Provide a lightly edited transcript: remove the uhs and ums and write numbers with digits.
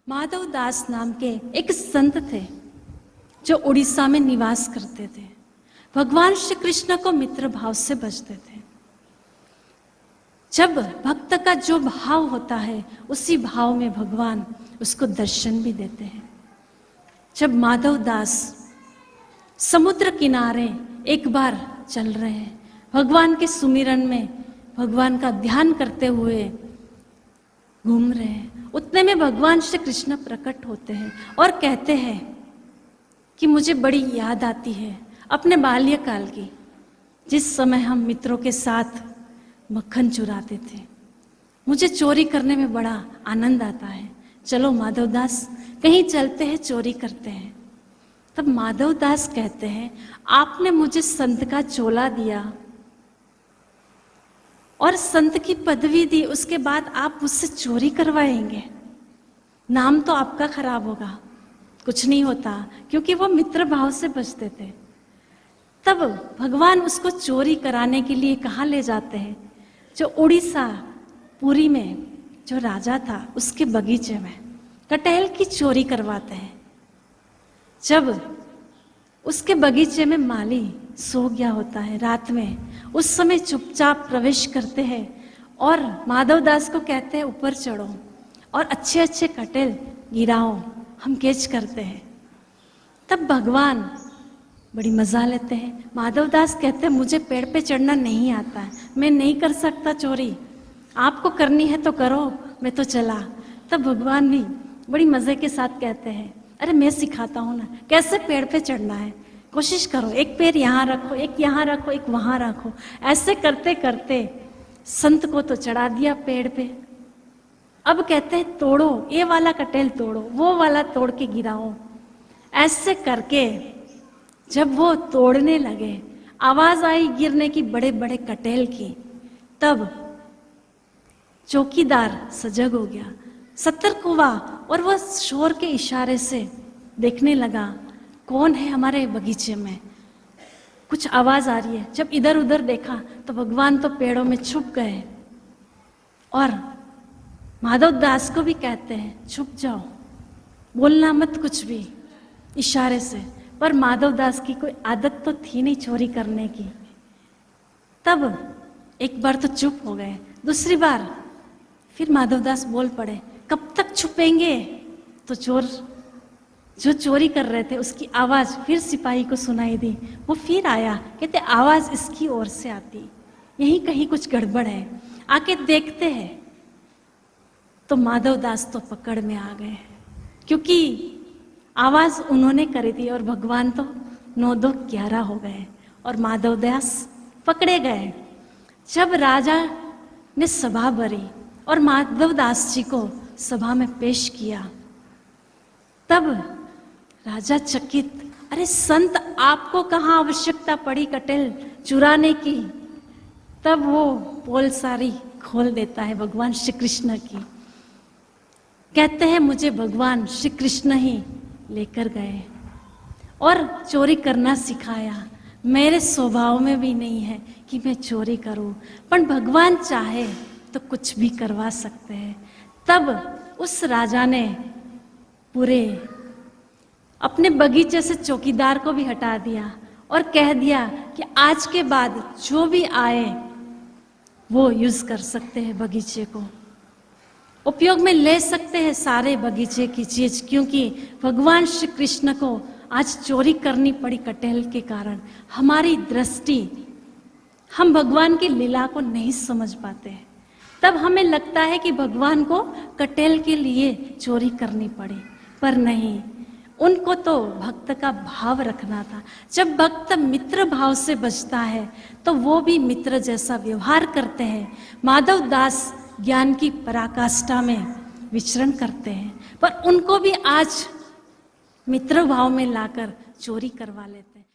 माधव दास नाम के एक संत थे जो उड़ीसा में निवास करते थे। भगवान श्री कृष्ण को मित्र भाव से भजते थे। जब भक्त का जो भाव होता है उसी भाव में भगवान उसको दर्शन भी देते हैं। जब माधव दास समुद्र किनारे एक बार चल रहे हैं, भगवान के सुमिरन में भगवान का ध्यान करते हुए घूम रहे हैं, उतने में भगवान श्री कृष्ण प्रकट होते हैं और कहते हैं कि मुझे बड़ी याद आती है अपने बाल्यकाल की, जिस समय हम मित्रों के साथ मक्खन चुराते थे। मुझे चोरी करने में बड़ा आनंद आता है। चलो माधव दास कहीं चलते हैं, चोरी करते हैं। तब माधव दास कहते हैं, आपने मुझे संत का चोला दिया और संत की पदवी दी, उसके बाद आप मुझसे चोरी करवाएंगे? नाम तो आपका खराब होगा। कुछ नहीं होता, क्योंकि वो मित्र भाव से बचते थे। तब भगवान उसको चोरी कराने के लिए कहाँ ले जाते हैं? जो उड़ीसा पुरी में जो राजा था उसके बगीचे में कटहल की चोरी करवाते हैं। जब उसके बगीचे में माली सो गया होता है रात में, उस समय चुपचाप प्रवेश करते हैं और माधव दास को कहते हैं ऊपर चढ़ो और अच्छे अच्छे कटहल गिराओ, हम कैच करते हैं। तब भगवान बड़ी मजा लेते हैं। माधव दास कहते हैं मुझे पेड़ पे चढ़ना नहीं आता है, मैं नहीं कर सकता चोरी, आपको करनी है तो करो, मैं तो चला। तब भगवान भी बड़ी मजे के साथ कहते हैं, अरे मैं सिखाता हूँ ना कैसे पेड़ पे चढ़ना है, कोशिश करो, एक पैर यहाँ रखो, एक यहाँ रखो, एक वहाँ रखो। ऐसे करते करते संत को तो चढ़ा दिया पेड़ पे। अब कहते हैं तोड़ो, ये वाला कटहल तोड़ो, वो वाला तोड़ के गिराओ। ऐसे करके जब वो तोड़ने लगे, आवाज आई गिरने की बड़े बड़े कटहल की। तब चौकीदार सजग हो गया, सतर्क हुआ और वह शोर के इशारे से देखने लगा कौन है हमारे बगीचे में, कुछ आवाज आ रही है। जब इधर उधर देखा तो भगवान तो पेड़ों में छुप गए और माधव दास को भी कहते हैं छुप जाओ, बोलना मत कुछ भी, इशारे से। पर माधव दास की कोई आदत तो थी नहीं चोरी करने की। तब एक बार तो चुप हो गए, दूसरी बार फिर माधव दास बोल पड़े, कब तक छुपेंगे? तो चोर जो चोरी कर रहे थे उसकी आवाज फिर सिपाही को सुनाई दी। वो फिर आया, कहते आवाज इसकी ओर से आती, यही कहीं कुछ गड़बड़ है, आके देखते हैं। तो माधव दास तो पकड़ में आ गए, क्योंकि आवाज उन्होंने करी थी और भगवान तो 9-2-11 हो गए और माधव दास पकड़े गए। जब राजा ने सभा भरी और माधव दास जी को सभा में पेश किया, तब राजा चकित, अरे संत आपको कहाँ आवश्यकता पड़ी कटहल चुराने की? तब वो पोल सारी खोल देता है भगवान श्री कृष्ण की। कहते हैं मुझे भगवान श्री कृष्ण ही लेकर गए और चोरी करना सिखाया। मेरे स्वभाव में भी नहीं है कि मैं चोरी करूं, पर भगवान चाहे तो कुछ भी करवा सकते हैं। तब उस राजा ने पूरे अपने बगीचे से चौकीदार को भी हटा दिया और कह दिया कि आज के बाद जो भी आए वो यूज कर सकते हैं, बगीचे को उपयोग में ले सकते हैं, सारे बगीचे की चीज। क्योंकि भगवान श्री कृष्ण को आज चोरी करनी पड़ी कटहल के कारण। हमारी दृष्टि, हम भगवान की लीला को नहीं समझ पाते हैं। तब हमें लगता है कि भगवान को कटहल के लिए चोरी करनी पड़ी, पर नहीं, उनको तो भक्त का भाव रखना था। जब भक्त मित्र भाव से बचता है तो वो भी मित्र जैसा व्यवहार करते हैं। माधव दास ज्ञान की पराकाष्ठा में विचरण करते हैं, पर उनको भी आज मित्र भाव में लाकर चोरी करवा लेते हैं।